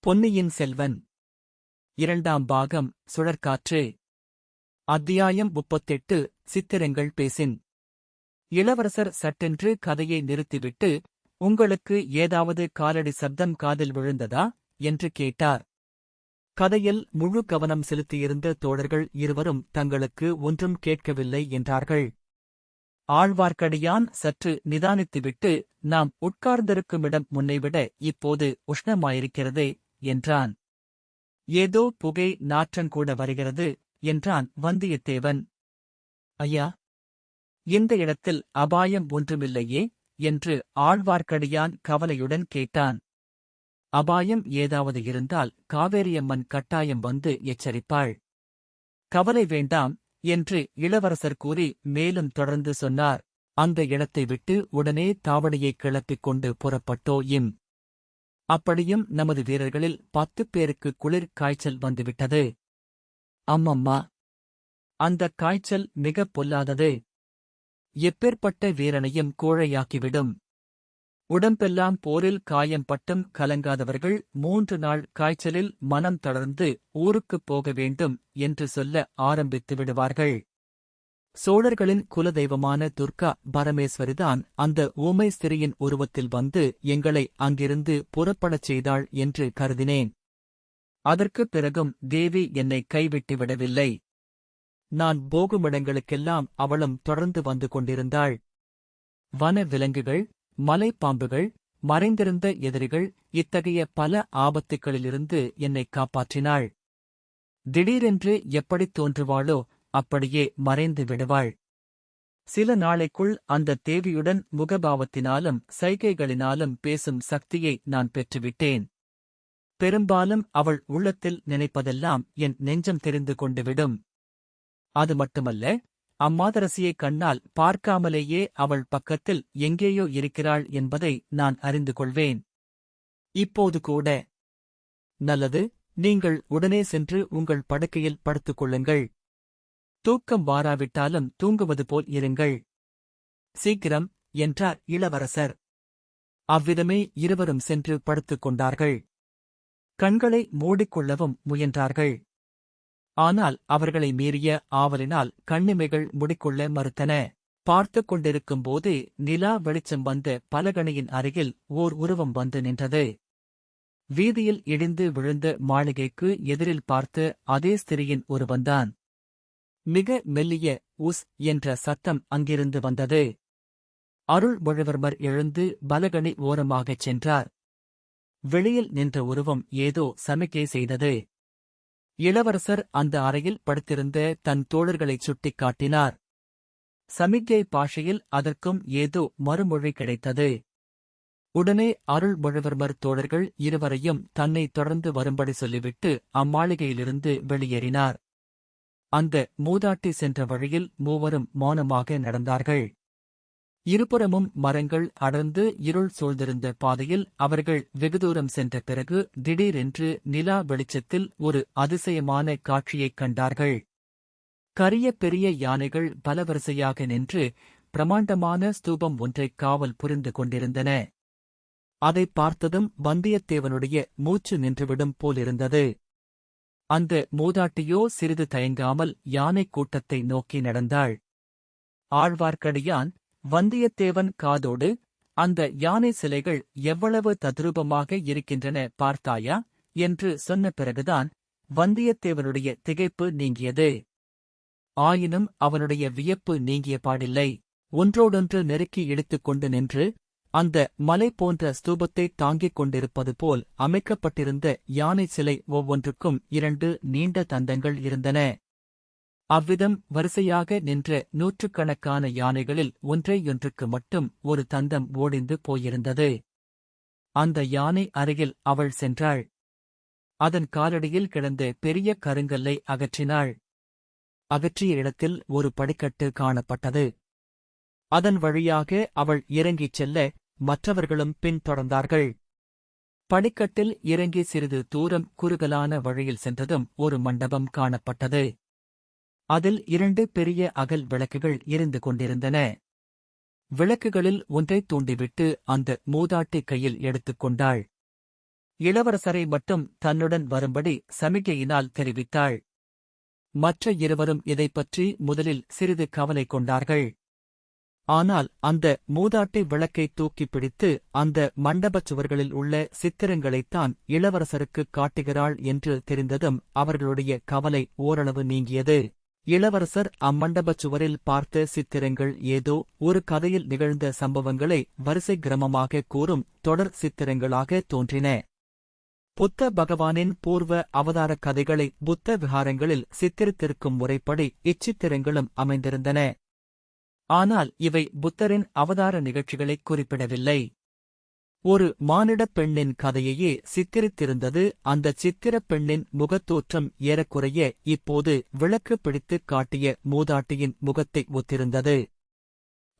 பொன்னியின் செல்வன் இரண்டாம் பாகம் சுழற்காற்று. அத்தியாயம் 38. சித்திரங்கள் பேசின். இளவரசர் சட்டென்று கதையை நிறுத்திவிட்டு, உங்களுக்கு ஏதாவது காலடி சப்தம் காதில் விழுந்ததா என்று கேட்டார். கதையில் முழு கவனம் செலுத்தியிருந்த தோழர்கள் இருவரும் தங்களுக்கு ஒன்றும் கேட்கவில்லை என்றார்கள். ஆழ்வார்க்கடியான் சற்று நிதானித்துவிட்டு, நாம் உட்கார்ந்திருக்குமிடம் முன்னைவிட இப்போது உஷ்ணமாயிருக்கிறதே என்றான். ஏதோ புகை நாற்றங்கூட வருகிறது என்றான் வந்தியத்தேவன். ஐயா, இந்த இடத்தில் அபாயம் ஒன்றுமில்லையே என்று ஆழ்வார்க்கடியான் கவலையுடன் கேட்டான். அபாயம் ஏதாவது இருந்தால் காவேரியம்மன் கட்டாயம் வந்து எச்சரிப்பாள். கவலை வேண்டாம் என்று இளவரசர் கூறி மேலும் தொடர்ந்து சொன்னார். அந்த இடத்தை விட்டு உடனே தாவடியை கிளப்பிக் கொண்டு புறப்பட்டோம். அப்படியும் நமது வீரர்களில் 10 பேருக்கு குளிர் காய்ச்சல் வந்துவிட்டது. அம்மம்மா, அந்தக் காய்ச்சல் மிகப் பொல்லாதது. எப்பேற்பட்ட வீரனையும் கோழையாக்கிவிடும். உடம்பெல்லாம் போரில் காயம் பட்டும் கலங்காதவர்கள் 3 நாள் காய்ச்சலில் மனம் தளர்ந்து ஊருக்குப் போக வேண்டும் என்று சொல்ல ஆரம்பித்து விடுவார்கள். சோழர்களின் குலதெய்வமான துர்க்கா பரமேஸ்வரிதான் அந்த ஊமை ஸ்திரியின் உருவத்தில் வந்து எங்களை அங்கிருந்து புறப்படச் செய்தாள் என்று கருதினேன். அதற்குப் பிறகும் தேவி என்னை கைவிட்டு விடவில்லை. நான் போகுமிடங்களுக்கெல்லாம் அவளும் தொடர்ந்து வந்து கொண்டிருந்தாள். வன விலங்குகள், மலைப்பாம்புகள், மறைந்திருந்த எதிரிகள், இத்தகைய பல ஆபத்துக்களிலிருந்து என்னை காப்பாற்றினாள். திடீரென்று எப்படித் தோன்றுவாளோ அப்படியே மறைந்து விடுவாள். சில நாளைக்குள் அந்த தேவியுடன் முகபாவத்தினாலும் சைகைகளினாலும் பேசும் சக்தியை நான் பெற்றுவிட்டேன். பெரும்பாலும் அவள் உள்ளத்தில் நினைப்பதெல்லாம் என் நெஞ்சம் தெரிந்து கொண்டுவிடும். அது மட்டுமல்ல, அம்மாதரசியை கண்ணால் பார்க்காமலேயே அவள் பக்கத்தில் எங்கேயோ இருக்கிறாள் என்பதை நான் அறிந்து கொள்வேன். இப்போது கூட. நல்லது, நீங்கள் உடனே சென்று உங்கள் படுக்கையில் படுத்துக் கொள்ளுங்கள். தூக்கம் வாராவிட்டாலும் தூங்குவது போல் இருங்கள். சீக்கிரம் என்றார் இளவரசர். அவ்விதமே இருவரும் சென்று படுத்துக் கொண்டார்கள். கண்களை மூடிக்கொள்ளவும் முயன்றார்கள். ஆனால் அவர்களை மீறிய ஆவலினால் கண்ணிமைகள் முடிக்கொள்ள மறுத்தன. பார்த்துக் கொண்டிருக்கும்போதே நிலா வெளிச்சம் வந்த பலகணியின் அருகில் ஓர் உருவம் வந்து நின்றது. வீதியில் இடிந்து விழுந்த மாளிகைக்கு எதிரில் பார்த்த அதே ஸ்திரியின் உருவந்தான். மிக மெல்லிய உஸ் என்ற சத்தம் அங்கிருந்து வந்தது. அருள்மொழிவர்மர் எழுந்து பலகணி ஓரமாகச் சென்றார். வெளியில் நின்ற உருவம் ஏதோ சமிக்கை செய்தது. இளவரசர் அந்த அறையில் படுத்திருந்த தன் தோழர்களைச் சுட்டிக் காட்டினார். சமிக்கை பாஷையில் அதற்கும் ஏதோ மறுமொழி கிடைத்தது. உடனே அருள்மொழிவர்மர் தோழர்கள் இருவரையும் தன்னை தொடர்ந்து வரும்படி சொல்லிவிட்டு அம்மாளிகையிலிருந்து வெளியேறினார். அந்த மூதாட்டி சென்ற வழியில் மூவரும் மௌனமாக நடந்தார்கள். இருபுறமும் மரங்கள் அடர்ந்து இருள் சூழ்ந்திருந்த பாதையில் அவர்கள் வெகுதூரம் சென்ற பிறகு திடீரென்று நிலா வெளிச்சத்தில் ஒரு அதிசயமான காட்சியைக் கண்டார்கள். கரிய பெரிய யானைகள் பலவரிசையாக நின்று பிரமாண்டமான ஸ்தூபம் ஒன்றைக் காவல் புரிந்து கொண்டிருந்தன. அதைப் பார்த்ததும் வந்தியத்தேவனுடைய மூச்சு நின்றுவிடும் போலிருந்தது. அந்த மூதாட்டியோ சிறிது தயங்காமல் யானைக் கூட்டத்தை நோக்கி நடந்தாள். ஆழ்வார்க்கடியான், வந்தியத்தேவன் காதோடு, அந்த யானை சிலைகள் எவ்வளவு தத்ரூபமாக இருக்கின்றன பார்த்தாயா என்று சொன்ன பிறகுதான் வந்தியத்தேவனுடைய திகைப்பு நீங்கியது. ஆயினும் அவனுடைய வியப்பு நீங்கிய பாடில்லை. ஒன்றோடொன்று நெருக்கி இழுத்துக் கொண்டு நின்று அந்த மலை போன்ற ஸ்தூபத்தைத் தாங்கிக் கொண்டிருப்பது போல் அமைக்கப்பட்டிருந்த யானை சிலை ஒவ்வொன்றுக்கும் 2 நீண்ட தந்தங்கள் இருந்தன. அவ்விதம் வரிசையாக நின்ற 100கணக்கான யானைகளில் ஒன்றையொன்றுக்கு மட்டும் ஒரு தந்தம் ஓடிந்து போயிருந்தது. அந்த யானை அருகில் அவள் சென்றாள். அதன் காலடியில் கிடந்த பெரிய கருங்கல்லை அகற்றினாள். அகற்றிய இடத்தில் ஒரு படிக்கட்டு காணப்பட்டது. அதன் வழியாக அவள் இறங்கிச் செல்ல மற்றவர்களும் பின்தொடர்ந்தார்கள். படிக்கட்டில் இறங்கி சிறிது தூரம் குறுகலான வழியில் சென்றதும் ஒரு மண்டபம் காணப்பட்டது. அதில் 2 பெரிய அகல் விளக்குகள் எரிந்து கொண்டிருந்தன. விளக்குகளில் ஒன்றைத் தூண்டிவிட்டு அந்த மூதாட்டி கையில் எடுத்துக் கொண்டாள். இளவரசரை மட்டும் தன்னுடன் வரும்படி சமிகையினால் தெரிவித்தாள். மற்ற இருவரும் இதைப்பற்றி முதலில் சிறிது கவலை கொண்டார்கள். ஆனால் அந்த மூதாட்டி விளக்கை தூக்கிப் பிடித்து அந்த மண்டபச் சுவர்களில் உள்ள சித்திரங்களைத்தான் இளவரசருக்குக் காட்டுகிறாள் என்று தெரிந்ததும் அவர்களுடைய கவலை ஓரளவு நீங்கியது. இளவரசர் அம்மண்டபச் சுவரில் பார்த்த சித்திரங்கள் ஏதோ ஒரு கதையில் நிகழ்ந்த சம்பவங்களை வரிசை கிரமமாக கூறும் தொடர் சித்திரங்களாக தோன்றின. புத்த பகவானின் பூர்வ அவதாரக் கதைகளை புத்த விஹாரங்களில் சித்தரித்திருக்கும் முறைப்படி இச்சித்திரங்களும் அமைந்திருந்தன. ஆனால் இவை புத்தரின் அவதார நிகழ்ச்சிகளைக் குறிப்பிடவில்லை. ஒரு மானிடப் பெண்ணின் கதையையே சித்தரித்திருந்தது. அந்தச் சித்திரப் பெண்ணின் முகத்தோற்றம் ஏறக்குறைய இப்போது விளக்கு பிடித்துக் காட்டிய மூதாட்டியின் முகத்தை ஒத்திருந்தது.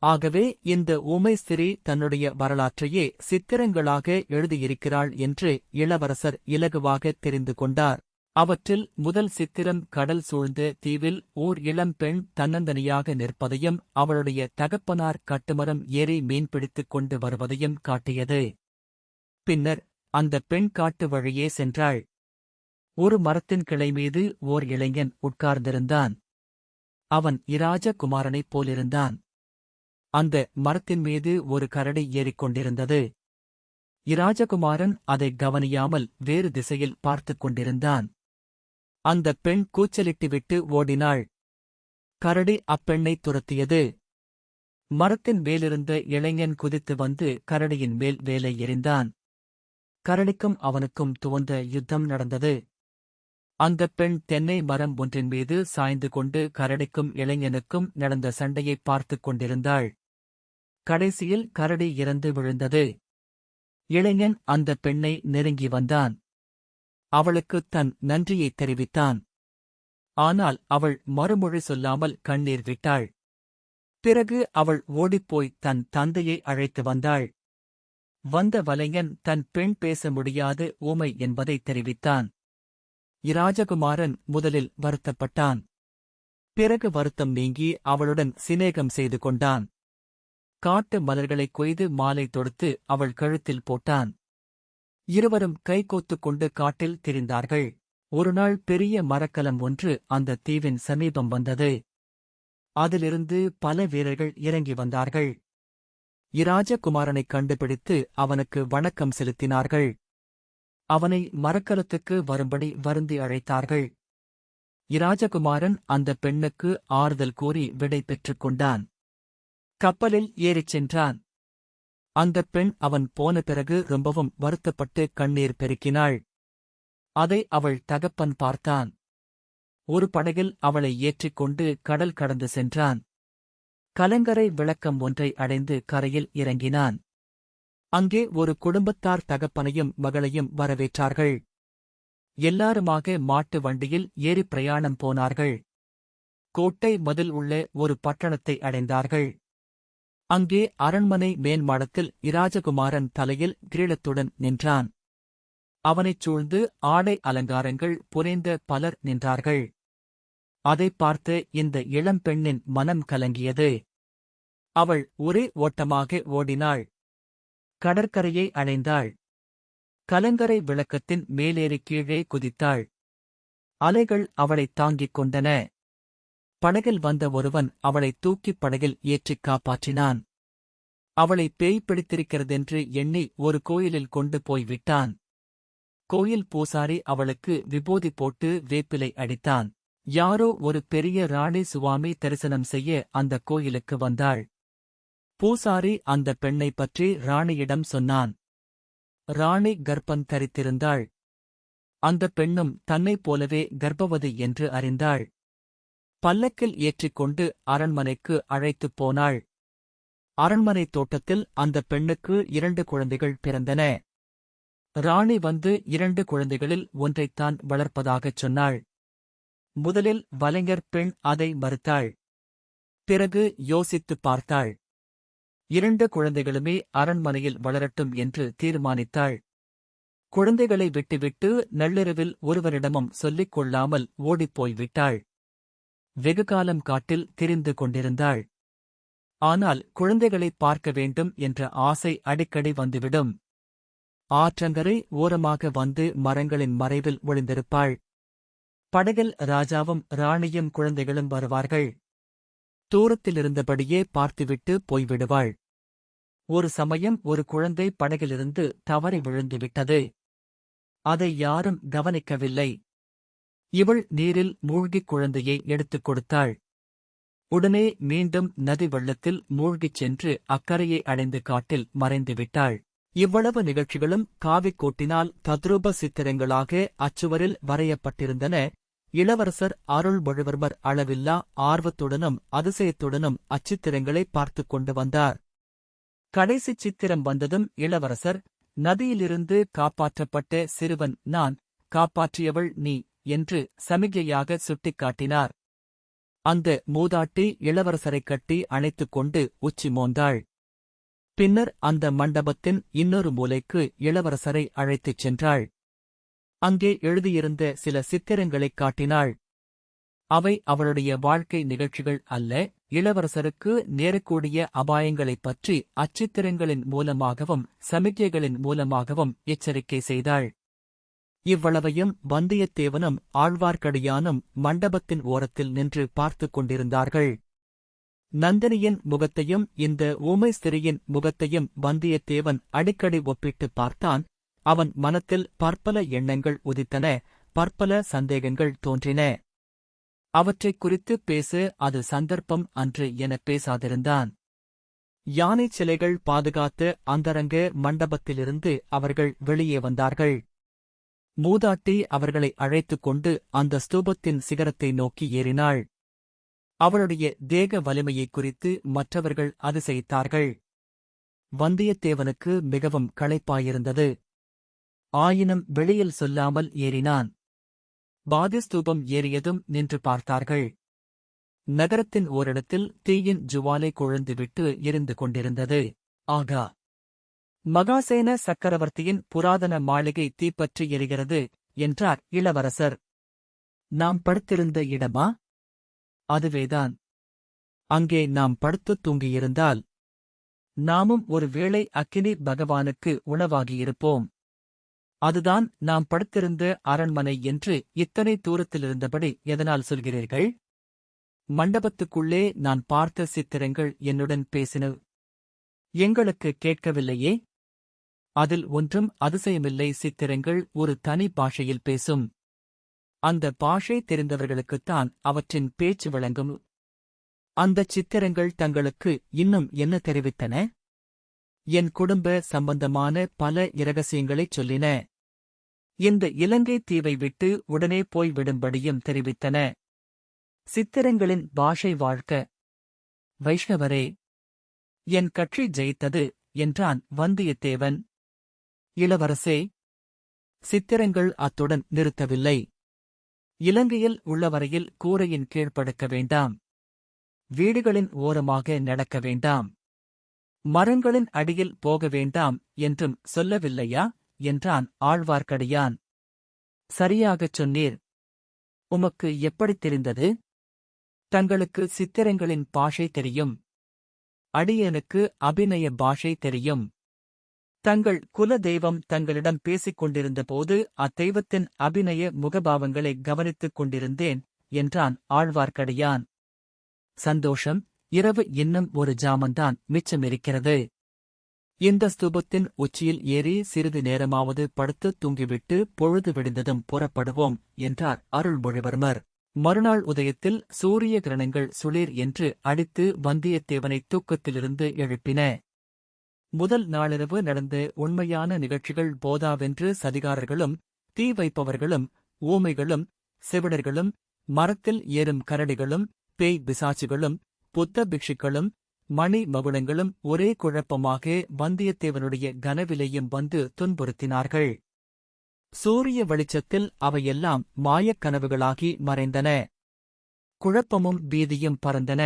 ஆகவே இந்த ஊமை ஸ்திரீ தன்னுடைய வரலாற்றையே சித்திரங்களாக எழுதியிருக்கிறாள் என்று இளவரசர் இலகுவாகத் தெரிந்து கொண்டார். அவற்றில் முதல் சித்திரம் கடல் சூழ்ந்த தீவில் ஓர் இளம்பெண் தன்னந்தனியாக நிற்பதையும் அவளுடைய தகப்பனார் கட்டுமரம் ஏறி மீன்பிடித்துக் கொண்டு வருவதையும் காட்டியது. பின்னர் அந்தப் பெண் காட்டு வழியே சென்றாள். ஒரு மரத்தின் கிளை மீது ஓர் இளைஞன் உட்கார்ந்திருந்தான். அவன் இராஜகுமாரனைப் போலிருந்தான். அந்த மரத்தின் மீது ஒரு கரடி ஏறிக்கொண்டிருந்தது. இராஜகுமாரன் அதை கவனியாமல் வேறு திசையில் பார்த்துக் கொண்டிருந்தான். அந்தப் பெண் கூச்சலிட்டுவிட்டு ஓடினாள். கரடி அப்பெண்ணைத் துரத்தியது. மரத்தின் மேலிருந்த இளைஞன் குதித்து வந்து கரடியின் மேல் வேலை எறிந்தான். கரடிக்கும் அவனுக்கும் துவந்த யுத்தம் நடந்தது. அந்தப் பெண் தென்னை மரம் ஒன்றின் மீது சாய்ந்து கொண்டு கரடிக்கும் இளைஞனுக்கும் நடந்த சண்டையைப் பார்த்துக் கொண்டிருந்தாள். கடைசியில் கரடி இறந்து விழுந்தது. இளைஞன் அந்தப் பெண்ணை நெருங்கி வந்தான். அவளுக்குத் தன் நன்றியைத் தெரிவித்தான். ஆனால் அவள் மறுமொழி சொல்லாமல் கண்ணீர் விட்டாள். பிறகு அவள் ஓடிப்போய் தன் தந்தையை அழைத்து வந்தாள். வந்த வலைஞன் தன் பெண் பேச முடியாது ஊமை என்பதை தெரிவித்தான். இராஜகுமாரன் முதலில் வருத்தப்பட்டான். பிறகு வருத்தம் நீங்கி அவளுடன் சிநேகம் செய்து கொண்டான். காட்டு மலர்களைக் கொய்து மாலை தொடுத்து அவள் கழுத்தில் போட்டான். இருவரும் கைகோத்துக் கொண்டு காட்டில் திரிந்தார்கள். ஒருநாள் பெரிய மரக்கலம் ஒன்று அந்த தீவின் சமீபம் வந்தது. அதிலிருந்து பல வீரர்கள் இறங்கி வந்தார்கள். இராஜகுமாரனைக் கண்டுபிடித்து அவனுக்கு வணக்கம் செலுத்தினார்கள். அவனை மரக்கலத்துக்கு வரும்படி வருந்தி அழைத்தார்கள். இராஜகுமாரன் அந்தப் பெண்ணுக்கு ஆறுதல் கூறி விடை பெற்றுக் கொண்டான். கப்பலில் ஏறிச் சென்றான். அந்தப் பெண் அவன் போன பிறகு ரொம்பவும் வருத்தப்பட்டு கண்ணீர் பெருக்கினாள். அதை அவள் தகப்பன் பார்த்தான். ஒரு படகில் அவளை ஏற்றிக்கொண்டு கடல் கடந்து சென்றான். கலங்கரை விளக்கம் ஒன்றை அடைந்து கரையில் இறங்கினான். அங்கே ஒரு குடும்பத்தார் தகப்பனையும் மகளையும் வரவேற்றார்கள். எல்லாருமாக மாட்டு வண்டியில் ஏறிப் பிரயாணம் போனார்கள். கோட்டை மதில் உள்ள ஒரு பட்டணத்தை அடைந்தார்கள். அங்கே அரண்மனை மேன்மாடத்தில் இராஜகுமாரன் தலையில் கிரீடத்துடன் நின்றான். அவனைச் சூழ்ந்து ஆடை அலங்காரங்கள் புனைந்த பலர் நின்றார்கள். அதைப் பார்த்து இந்த இளம்பெண்ணின் மனம் கலங்கியது. அவள் ஒரே ஓட்டமாக ஓடினாள். கடற்கரையை அடைந்தாள். கலங்கரை விளக்கத்தின் மேலேறி கீழே குதித்தாள். அலைகள் அவளைத் தாங்கிக் கொண்டன. படகில் வந்த ஒருவன் அவளைத் தூக்கிப் படகில் ஏற்றிக் காப்பாற்றினான். அவளை பேய் பிடித்திருக்கிறதென்று எண்ணி ஒரு கோயிலில் கொண்டு போய் விட்டான். கோயில் பூசாரி அவளுக்கு விபூதி போட்டு வேப்பிலை அடித்தான். யாரோ ஒரு பெரிய ராணி சுவாமி தரிசனம் செய்ய அந்தக் கோயிலுக்கு வந்தாள். பூசாரி அந்தப் பெண்ணைப் பற்றி ராணியிடம் சொன்னான். ராணி கர்ப்பம் தரித்திருந்தாள். அந்தப் பெண்ணும் தன்னைப் போலவே கர்ப்பவதி என்று அறிந்தாள். பல்லக்கில் ஏற்றிக்கொண்டு அரண்மனைக்கு அழைத்துப் போனாள். அரண்மனைத் தோட்டத்தில் அந்தப் பெண்ணுக்கு 2 குழந்தைகள் பிறந்தன. ராணி வந்து 2 குழந்தைகளில் ஒன்றைத்தான் வளர்ப்பதாகச் சொன்னாள். முதலில் வலைஞர் பெண் அதை மறுத்தாள். பிறகு யோசித்துப் பார்த்தாள். 2 குழந்தைகளுமே அரண்மனையில் வளரட்டும் என்று தீர்மானித்தாள். குழந்தைகளை விட்டுவிட்டு நள்ளிரவில் ஒருவரிடமும் சொல்லிக் கொள்ளாமல் ஓடிப்போய் விட்டாள். வெகுகாலம் காட்டில் திரிந்து கொண்டிருந்தாள். ஆனால் குழந்தைகளைப் பார்க்க வேண்டும் என்ற ஆசை அடிக்கடி வந்துவிடும். ஆற்றங்கரை ஓரமாக வந்து மரங்களின் மறைவில் ஒளிந்திருப்பாள். படகில் ராஜாவும் ராணியும் குழந்தைகளும் வருவார்கள். தூரத்திலிருந்தபடியே பார்த்துவிட்டு போய்விடுவாள். ஒரு சமயம் ஒரு குழந்தை படகிலிருந்து தவறி விழுந்துவிட்டது. அதை யாரும் கவனிக்கவில்லை. இவள் நீரில் மூழ்கிக் குழந்தையை எடுத்துக் கொடுத்தாள். உடனே மீண்டும் நதி வெள்ளத்தில் மூழ்கிச் சென்று அக்கரையை அடைந்து காட்டில் மறைந்துவிட்டாள். இவ்வளவு நிகழ்ச்சிகளும் காவிக்கோட்டினால் தத்ரூப சித்திரங்களாக அச்சுவரில் வரையப்பட்டிருந்தன. இளவரசர் அருள்மொழிவர்மர் அளவில்லா ஆர்வத்துடனும் அதிசயத்துடனும் அச்சித்திரங்களை பார்த்துக் கொண்டு வந்தார். கடைசி சித்திரம் வந்ததும் இளவரசர், நதியிலிருந்து காப்பாற்றப்பட்ட சிறுவன் நான், காப்பாற்றியவள் நீ என்று சமிகையாக சுட்டிக்காட்டினார். அந்த மூதாட்டி இளவரசரைக் கட்டி அணைத்துக் கொண்டு உச்சி மோந்தாள். பின்னர் அந்த மண்டபத்தின் இன்னொரு மூலைக்கு இளவரசரை அழைத்துச் சென்றாள். அங்கே எழுதியிருந்த சில சித்திரங்களைக் காட்டினாள். அவை அவளுடைய வாழ்க்கை நிகழ்ச்சிகள் அல்ல, இளவரசருக்கு நேரக்கூடிய அபாயங்களைப் பற்றி அச்சித்திரங்களின் மூலமாகவும் சமிக்கைகளின் மூலமாகவும் எச்சரிக்கை செய்தாள். இவ்வளவையும் வந்தியத்தேவனும் ஆழ்வார்க்கடியானும் மண்டபத்தின் ஓரத்தில் நின்று பார்த்துக் கொண்டிருந்தார்கள். நந்தினியின் முகத்தையும் இந்த ஊமை ஸ்திரீயின் முகத்தையும் வந்தியத்தேவன் அடிக்கடி ஒப்பிட்டுப் பார்த்தான். அவன் மனத்தில் பற்பல எண்ணங்கள் உதித்தன, பற்பல சந்தேகங்கள் தோன்றின. அவற்றைக் குறித்துப் பேச அது சந்தர்ப்பம் அன்று எனப் பேசாதிருந்தான். யானைச் சிலைகள் பாதுகாத்த அந்தரங்க மண்டபத்திலிருந்து அவர்கள் வெளியே வந்தார்கள். மூதாட்டி அவர்களை அழைத்துக் கொண்டு அந்த ஸ்தூபத்தின் சிகரத்தை நோக்கி ஏறினாள். அவளுடைய தேக வலிமையைக் குறித்து மற்றவர்கள் அதிசயித்தார்கள். வந்தியத்தேவனுக்கு மிகவும் களைப்பாயிருந்தது. ஆயினும் வெளியில் சொல்லாமல் ஏறினான். பாதிஸ்தூபம் ஏறியதும் நின்று பார்த்தார்கள். நகரத்தின் ஓரிடத்தில் தீயின் ஜுவாலை கொழுந்துவிட்டு எரிந்து கொண்டிருந்தது. ஆகா! மகாசேன சக்கரவர்த்தியின் புராதன மாளிகை தீப்பற்றி எரிகிறது என்றார் இளவரசர். நாம் படுத்திருந்த இடமா? அதுவேதான். அங்கே நாம் படுத்துத் தூங்கியிருந்தால் நாமும் ஒரு வேளை அக்கினி பகவானுக்கு உணவாகியிருப்போம். அதுதான் நாம் படுத்திருந்த அரண்மனை என்று இத்தனை தூரத்திலிருந்தபடி எதனால் சொல்கிறீர்கள்? மண்டபத்துக்குள்ளே நான் பார்த்த சித்திரங்கள் என்னுடன் பேசின. எங்களுக்கு கேட்கவில்லையே? அதில் ஒன்றும் அதிசயமில்லை. சித்திரங்கள் ஒரு தனி பாஷையில் பேசும். அந்த பாஷை தெரிந்தவர்களுக்குத்தான் அவற்றின் பேச்சு விளங்கும். அந்தச் சித்திரங்கள் தங்களுக்கு இன்னும் என்ன தெரிவித்தன? என் குடும்ப சம்பந்தமான பல இரகசியங்களைச் சொல்லின. இந்த இலங்கை தீவை விட்டு உடனே போய்விடும்படியும் தெரிவித்தன. சித்திரங்களின் பாஷை வாழ்க்க. வைஷ்ணவரே, என் கட்சி ஜெயித்தது என்றான் வந்தியத்தேவன். இளவரசே, சித்திரங்கள் அத்துடன் நிறுத்தவில்லை. இலங்கையில் உள்ளவரையில் கூரையின் கீழ்ப்படுக்க வேண்டாம். வீடுகளின் ஓரமாக நடக்க வேண்டாம். மரங்களின் அடியில் போக வேண்டாம் என்றும் சொல்லவில்லையா என்றான் ஆழ்வார்க்கடியான். சரியாகச் சொன்னீர். உமக்கு எப்படித் தெரிந்தது? தங்களுக்கு சித்திரங்களின் பாஷை தெரியும். அடியனுக்கு அபிநய பாஷை தெரியும். தங்கள் குல தெய்வம் தங்களிடம் பேசிக் கொண்டிருந்தபோது அத்தெய்வத்தின் அபிநய முகபாவங்களை கவனித்துக் கொண்டிருந்தேன் என்றான் ஆழ்வார்க்கடியான். சந்தோஷம். இரவு இன்னும் ஒரு ஜாமந்தான் மிச்சமிருக்கிறது. இந்த ஸ்தூபத்தின் உச்சியில் ஏறி சிறிது நேரமாவது படுத்துத் தூங்கிவிட்டு பொழுது விடிந்ததும் புறப்படுவோம் என்றார் அருள்மொழிவர்மர். மறுநாள் உதயத்தில் சூரிய கிரணங்கள் சுளீர் என்று அடித்து வந்தியத்தேவனைத் தூக்கத்திலிருந்து எழுப்பின. முதல் நாளிரவு நடந்த உண்மையான நிகழ்ச்சிகள் போதாவென்று சதிகாரர்களும் தீ வைப்பவர்களும் ஊமைகளும் செவிடர்களும் மரத்தில் ஏறும் கரடிகளும் பேய் பிசாசுகளும் புத்த பிக்ஷுக்களும் மணி மகுடங்களும் ஒரே குழப்பமாக வந்தியத்தேவனுடைய கனவிலையும் வந்து துன்புறுத்தினார்கள். சூரிய வெளிச்சத்தில் அவையெல்லாம் மாயக் கனவுகளாகி மறைந்தன. குழப்பமும் பீதியும் பறந்தன.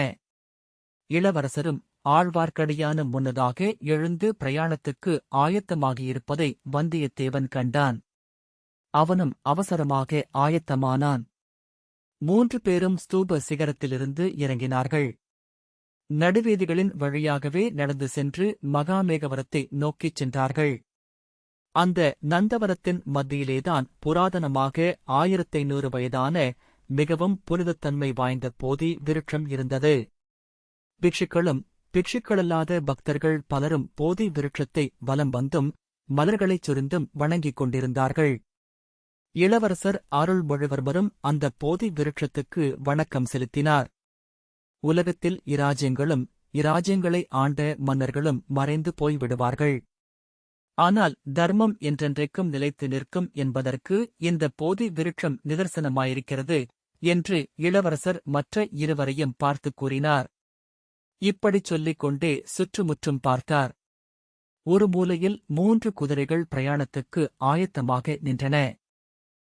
இளவரசரும் ஆழ்வார்க்கடியான முன்னதாக எழுந்து பிரயாணத்துக்கு ஆயத்தமாகியிருப்பதை வந்தியத்தேவன் கண்டான். அவனும் அவசரமாக ஆயத்தமானான். 3 பேரும் ஸ்தூப சிகரத்திலிருந்து இறங்கினார்கள். நடுவீதிகளின் வழியாகவே நடந்து சென்று மகாமேகவரத்தை நோக்கிச் சென்றார்கள். அந்த நந்தவனத்தின் மத்தியிலேதான் புராதனமாக 1500 வயதான மிகவும் புனிதத்தன்மை வாய்ந்த போதி விருட்சம் இருந்தது. பிக்ஷுக்களும் பிக்ஷுக்களல்லாத பக்தர்கள் பலரும் போதி விருட்சத்தை வலம் வந்தும் மலர்களைச் சொரிந்தும் வணங்கிக் கொண்டிருந்தார்கள். இளவரசர் அருள்மொழிவர்மரும் அந்த போதி விருட்சத்துக்கு வணக்கம் செலுத்தினார். உலகத்தில் இராஜ்யங்களும் இராஜ்யங்களை ஆண்ட மன்னர்களும் மறைந்து போய்விடுவார்கள். ஆனால் தர்மம் என்றென்றைக்கும் நிலைத்து நிற்கும் என்பதற்கு இந்த போதி விருட்சம் நிதர்சனமாயிருக்கிறது என்று இளவரசர் மற்ற இருவரையும் பார்த்துக் கூறினார். இப்படிச் சொல்லிக் கொண்டே சுற்றுமுற்றும் பார்த்தார். ஒரு மூலையில் 3 குதிரைகள் பிரயாணத்துக்கு ஆயத்தமாக நின்றன.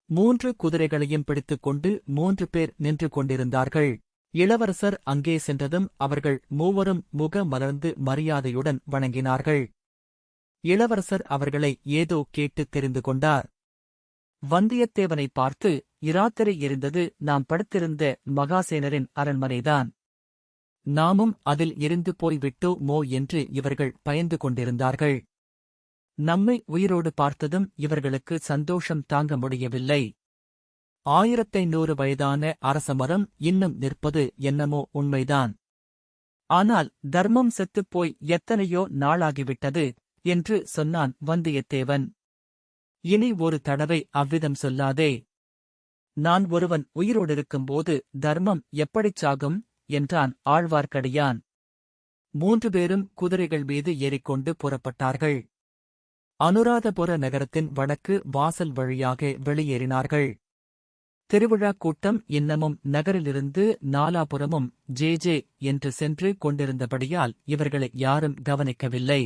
3 குதிரைகளையும் பிடித்துக் கொண்டு 3 பேர் நின்று கொண்டிருந்தார்கள். இளவரசர் அங்கே சென்றதும் அவர்கள் மூவரும் முக மலர்ந்து மரியாதையுடன் வணங்கினார்கள். இளவரசர் அவர்களை ஏதோ கேட்டுத் தெரிந்து கொண்டார். வந்தியத்தேவனை பார்த்து, இராத்திரி இருந்தது நாம் படுத்திருந்த மகாசேனரின் அரண்மனைதான். நாமும் அதில் இருந்து போய்விட்டோமோ என்று இவர்கள் பயந்து கொண்டிருந்தார்கள். நம்மை உயிரோடு பார்த்ததும் இவர்களுக்கு சந்தோஷம் தாங்க முடியவில்லை. 1500 வயதான அரசமரம் இன்னும் நிற்பது என்னமோ உண்மைதான். ஆனால் தர்மம் செத்துப்போய் எத்தனையோ நாளாகிவிட்டது என்று சொன்னான் வந்தியத்தேவன். இனி ஒரு தடவை அவ்விதம் சொல்லாதே. நான் ஒருவன் உயிரோடிருக்கும்போது தர்மம் எப்படிச் சாகும் என்றான் ஆழ்வார்க்கடியான். 3 பேரும் குதிரைகள் மீது ஏறிக்கொண்டு புறப்பட்டார்கள். அனுராதபுர நகரத்தின் வடக்கு வாசல் வழியாக வெளியேறினார்கள். திருவிழாக் கூட்டம் இன்னமும் நகரிலிருந்து நாலாபுறமும் ஜே ஜே என்று சென்று கொண்டிருந்தபடியால் இவர்களை யாரும் கவனிக்கவில்லை.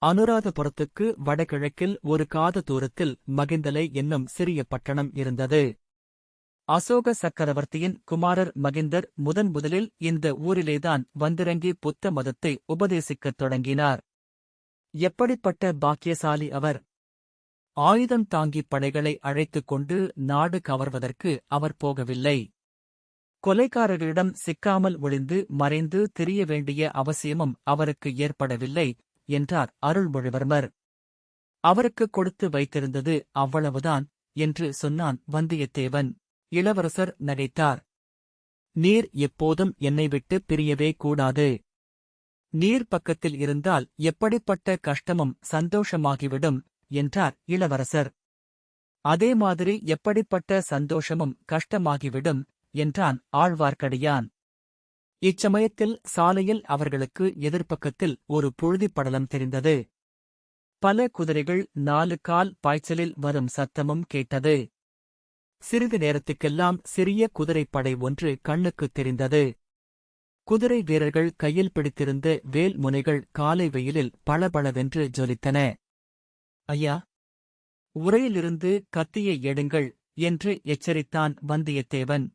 அனுராதபுரத்துக்கு வடகிழக்கில் ஒரு காத தூரத்தில் மகிந்தலை என்னும் சிறிய பட்டணம் இருந்தது. அசோக சக்கரவர்த்தியின் குமாரர் மகிந்தர் முதலில் இந்த ஊரிலேதான் வந்திறங்கி புத்த மதத்தை உபதேசிக்கத் தொடங்கினார். எப்படிப்பட்ட பாக்கியசாலி அவர்! ஆயுதம் தாங்கிப் படைகளை அழைத்துக் கொண்டு நாடு கவர்வதற்கு அவர் போகவில்லை. கொலைக்காரர்களிடம் சிக்காமல் ஒளிந்து மறைந்து திரிய வேண்டிய அவசியமும் அவருக்கு ஏற்படவில்லை என்றார் அருள்மொழிவர்மர். அவருக்கு கொடுத்து வைத்திருந்தது அவ்வளவுதான் என்று சொன்னான் வந்தியத்தேவன். இளவரசர் நகைத்தார். நீர் எப்போதும் என்னை விட்டு பிரியவே கூடாது. நீர் பக்கத்தில் இருந்தால் எப்படிப்பட்ட கஷ்டமும் சந்தோஷமாகிவிடும் என்றார் இளவரசர். அதே மாதிரி எப்படிப்பட்ட சந்தோஷமும் கஷ்டமாகிவிடும் என்றான் ஆழ்வார்க்கடியான். இச்சமயத்தில் சாலையில் அவர்களுக்கு எதிர்ப்பக்கத்தில் ஒரு புழுதிப் படலம் தெரிந்தது. பல குதிரைகள் 4 கால் பாய்ச்சலில் வரும் சத்தமும் கேட்டது. சிறிது நேரத்துக்கெல்லாம் சிறிய குதிரைப்படை ஒன்று கண்ணுக்குத் தெரிந்தது. குதிரை வீரர்கள் கையில் பிடித்திருந்த வேல் முனைகள் காலை வெயிலில் பளபளவென்று ஜொலித்தன. ஐயா, உரையிலிருந்து கத்தியை எடுங்கள் என்று எச்சரித்தான் வந்தியத்தேவன்.